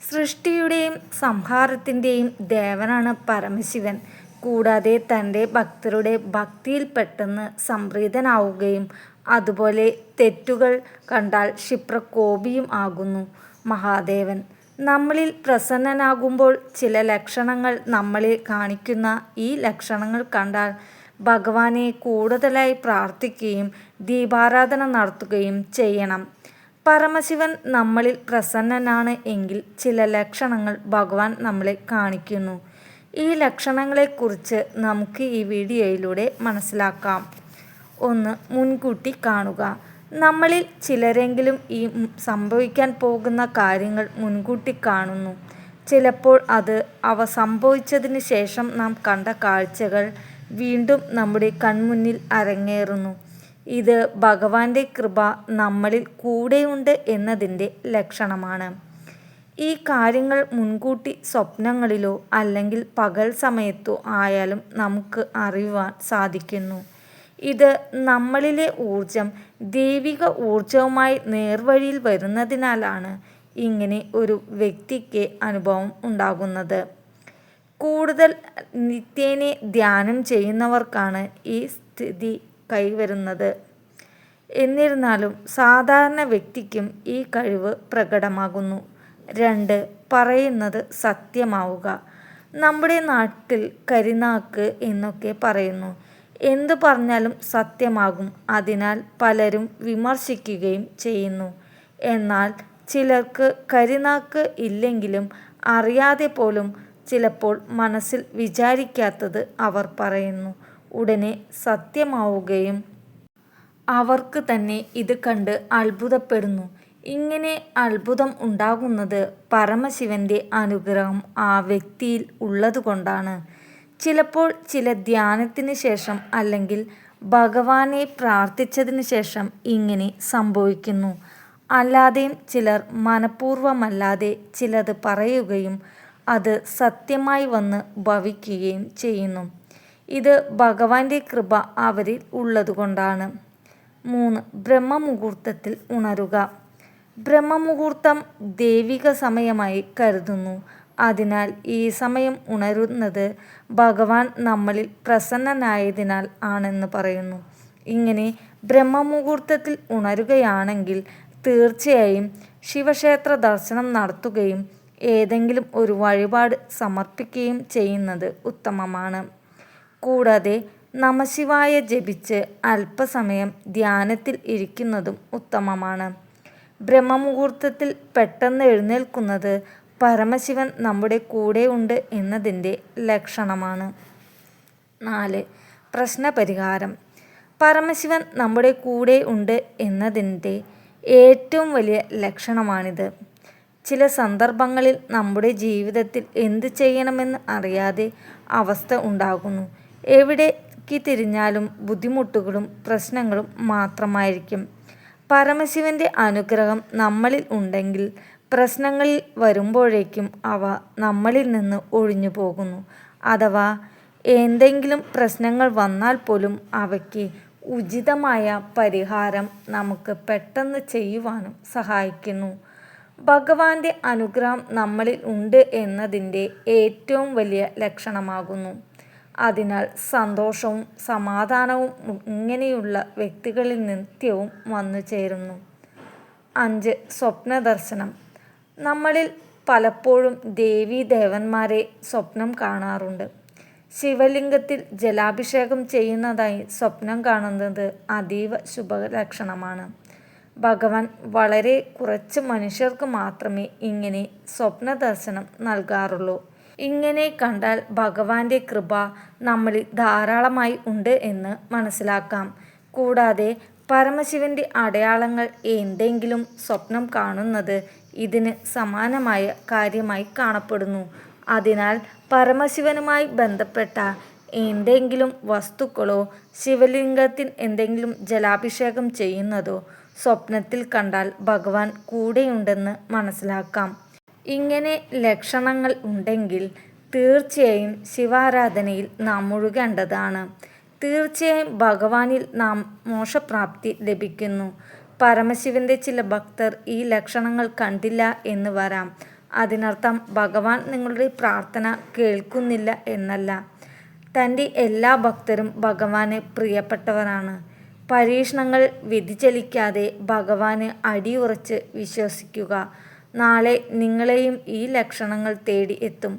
സൃഷ്ടിയുടെയും സംഹാരത്തിൻ്റെയും ദേവനാണ് പരമശിവൻ. കൂടാതെ തൻ്റെ ഭക്തരുടെ ഭക്തിയിൽ പെട്ടെന്ന് സംപ്രീതനാവുകയും അതുപോലെ തെറ്റുകൾ കണ്ടാൽ ക്ഷിപ്രകോപിയും ആകുന്നു മഹാദേവൻ. നമ്മളിൽ പ്രസന്നനാകുമ്പോൾ ചില ലക്ഷണങ്ങൾ നമ്മളിൽ കാണിക്കുന്ന ഈ ലക്ഷണങ്ങൾ കണ്ടാൽ ഭഗവാനെ കൂടുതലായി പ്രാർത്ഥിക്കുകയും ദീപാരാധന നടത്തുകയും ചെയ്യണം. പരമശിവൻ നമ്മളിൽ പ്രസന്നനാണ് എങ്കിൽ ചില ലക്ഷണങ്ങൾ ഭഗവാൻ നമ്മളെ കാണിക്കുന്നു. ഈ ലക്ഷണങ്ങളെക്കുറിച്ച് നമുക്ക് ഈ വീഡിയോയിലൂടെ മനസ്സിലാക്കാം. 1. മുൻകൂട്ടി കാണുക. നമ്മളിൽ ചിലരെങ്കിലും ഈ സംഭവിക്കാൻ പോകുന്ന കാര്യങ്ങൾ മുൻകൂട്ടി കാണുന്നു. ചിലപ്പോൾ അവ സംഭവിച്ചതിന് ശേഷം നാം കണ്ട കാഴ്ചകൾ വീണ്ടും നമ്മുടെ കൺമുന്നിൽ അരങ്ങേറുന്നു. ഇത് ഭഗവാന്റെ കൃപ നമ്മളിൽ കൂടെയുണ്ട് എന്നതിൻ്റെ ലക്ഷണമാണ്. ഈ കാര്യങ്ങൾ മുൻകൂട്ടി സ്വപ്നങ്ങളിലോ അല്ലെങ്കിൽ പകൽ സമയത്തോ ആയാലും നമുക്ക് അറിയുവാൻ സാധിക്കുന്നു. ഇത് നമ്മളിലെ ഊർജം ദൈവിക ഊർജവുമായി നേർവഴിയിൽ വരുന്നതിനാലാണ് ഇങ്ങനെ ഒരു വ്യക്തിക്ക് അനുഭവം ഉണ്ടാകുന്നത്. കൂടുതൽ നിത്യേന ധ്യാനം ചെയ്യുന്നവർക്കാണ് ഈ സ്ഥിതി കൈവരുന്നത്. എന്നിരുന്നാലും സാധാരണ വ്യക്തിക്കും ഈ കഴിവ് പ്രകടമാകുന്നു. 2. പറയുന്നത് സത്യമാവുക. നമ്മുടെ നാട്ടിൽ കരിനാക്ക് എന്നൊക്കെ പറയുന്നു. എന്തു പറഞ്ഞാലും സത്യമാകും. അതിനാൽ പലരും വിമർശിക്കുകയും ചെയ്യുന്നു. എന്നാൽ ചിലർക്ക് കരിനാക്ക് ഇല്ലെങ്കിലും അറിയാതെ പോലും ചിലപ്പോൾ മനസ്സിൽ വിചാരിക്കാത്തത് അവർ പറയുന്നു. ഉടനെ സത്യമാവുകയും അവർക്ക് തന്നെ ഇത് കണ്ട് അത്ഭുതപ്പെടുന്നു. ഇങ്ങനെ അത്ഭുതം ഉണ്ടാകുന്നത് പരമശിവന്റെ അനുഗ്രഹം ആ വ്യക്തിയിൽ ഉള്ളതുകൊണ്ടാണ്. ചിലപ്പോൾ ചില ധ്യാനത്തിന് ശേഷം അല്ലെങ്കിൽ ഭഗവാനെ പ്രാർത്ഥിച്ചതിന് ശേഷം ഇങ്ങനെ സംഭവിക്കുന്നു. അല്ലാതെയും ചിലർ മനഃപൂർവ്വമല്ലാതെ ചിലത് പറയുകയും അത് സത്യമായി വന്ന് ഭവിക്കുകയും ചെയ്യുന്നു. ഇത് ഭഗവാന്റെ കൃപ അവരിൽ ഉള്ളതുകൊണ്ടാണ്. 3. ബ്രഹ്മമുഹൂർത്തത്തിൽ ഉണരുക. ബ്രഹ്മമുഹൂർത്തം ദൈവിക സമയമായി കരുതുന്നു. അതിനാൽ ഈ സമയം ഉണരുന്നത് ഭഗവാൻ നമ്മളിൽ പ്രസന്നനായതിനാൽ ആണെന്ന് പറയുന്നു. ഇങ്ങനെ ബ്രഹ്മമുഹൂർത്തത്തിൽ ഉണരുകയാണെങ്കിൽ തീർച്ചയായും ശിവക്ഷേത്ര ദർശനം നടത്തുകയും ഏതെങ്കിലും ഒരു വഴിപാട് സമർപ്പിക്കുകയും ചെയ്യുന്നത് ഉത്തമമാണ്. കൂടാതെ നമഃശിവായ ജപിച്ച് അല്പസമയം ധ്യാനത്തിൽ ഇരിക്കുന്നതും ഉത്തമമാണ്. ബ്രഹ്മമുഹൂർത്തത്തിൽ പെട്ടെന്ന് എഴുന്നേൽക്കുന്നത് പരമശിവൻ നമ്മുടെ കൂടെ ഉണ്ട് എന്നതിൻ്റെ ലക്ഷണമാണ്. 4. പ്രശ്നപരിഹാരം. പരമശിവൻ നമ്മുടെ കൂടെ ഉണ്ട് എന്നതിൻ്റെ ഏറ്റവും വലിയ ലക്ഷണമാണിത്. ചില സന്ദർഭങ്ങളിൽ നമ്മുടെ ജീവിതത്തിൽ എന്ത് ചെയ്യണമെന്ന് അറിയാതെ അവസ്ഥ ഉണ്ടാകുന്നു. എവിടേക്ക് തിരിഞ്ഞാലും ബുദ്ധിമുട്ടുകളും പ്രശ്നങ്ങളും മാത്രമായിരിക്കും. പരമശിവന്റെ അനുഗ്രഹം നമ്മളിൽ ഉണ്ടെങ്കിൽ പ്രശ്നങ്ങളിൽ വരുമ്പോഴേക്കും അവ നമ്മളിൽ നിന്ന് ഒഴിഞ്ഞു പോകുന്നു. അഥവാ എന്തെങ്കിലും പ്രശ്നങ്ങൾ വന്നാൽ പോലും അവയ്ക്ക് ഉചിതമായ പരിഹാരം നമുക്ക് പെട്ടെന്ന് ചെയ്യുവാനും സഹായിക്കുന്നു. ഭഗവാന്റെ അനുഗ്രഹം നമ്മളിൽ ഉണ്ട് എന്നതിൻ്റെ ഏറ്റവും വലിയ ലക്ഷണമാകുന്നു. അതിനാൽ സന്തോഷവും സമാധാനവും ഇങ്ങനെയുള്ള വ്യക്തികളിൽ നിത്യവും വന്നു ചേരുന്നു. 5. സ്വപ്നദർശനം. നമ്മളിൽ പലപ്പോഴും ദേവീദേവന്മാരെ സ്വപ്നം കാണാറുണ്ട്. ശിവലിംഗത്തിൽ ജലാഭിഷേകം ചെയ്യുന്നതായി സ്വപ്നം കാണുന്നത് അതീവ ശുഭലക്ഷണമാണ്. ഭഗവാൻ വളരെ കുറച്ച് മനുഷ്യർക്ക് മാത്രമേ ഇങ്ങനെ സ്വപ്നദർശനം നൽകാറുള്ളൂ. ഇങ്ങനെ കണ്ടാൽ ഭഗവാന്റെ കൃപ നമ്മളിൽ ധാരാളമായി ഉണ്ട് എന്ന് മനസ്സിലാക്കാം. കൂടാതെ പരമശിവന്റെ അടയാളങ്ങൾ എന്തെങ്കിലും സ്വപ്നം കാണുന്നത് ഇതിന് സമാനമായ കാര്യമായി കാണപ്പെടുന്നു. അതിനാൽ പരമശിവനുമായി ബന്ധപ്പെട്ട എന്തെങ്കിലും വസ്തുക്കളോ ശിവലിംഗത്തിൽ എന്തെങ്കിലും ജലാഭിഷേകം ചെയ്യുന്നതോ സ്വപ്നത്തിൽ കണ്ടാൽ ഭഗവാൻ കൂടെയുണ്ടെന്ന് മനസ്സിലാക്കാം. ഇങ്ങനെ ലക്ഷണങ്ങൾ ഉണ്ടെങ്കിൽ തീർച്ചയായും ശിവാരാധനയിൽ നാം മുഴുകേണ്ടതാണ്. തീർച്ചയായും ഭഗവാനിൽ നാം മോക്ഷപ്രാപ്തി ലഭിക്കുന്നു. പരമശിവന്റെ ചില ഭക്തർ ഈ ലക്ഷണങ്ങൾ കണ്ടില്ല എന്ന് വരാം. അതിനർത്ഥം ഭഗവാൻ നിങ്ങളുടെ പ്രാർത്ഥന കേൾക്കുന്നില്ല എന്നല്ല. തൻ്റെ എല്ലാ ഭക്തരും ഭഗവാന് പ്രിയപ്പെട്ടവരാണ്. പരീക്ഷണങ്ങൾ വ്യതിചലിക്കാതെ ഭഗവാന് അടിയുറച്ച് വിശ്വസിക്കുക. നാളെ നിങ്ങളെയും ഈ ലക്ഷണങ്ങൾ തേടി എത്തും.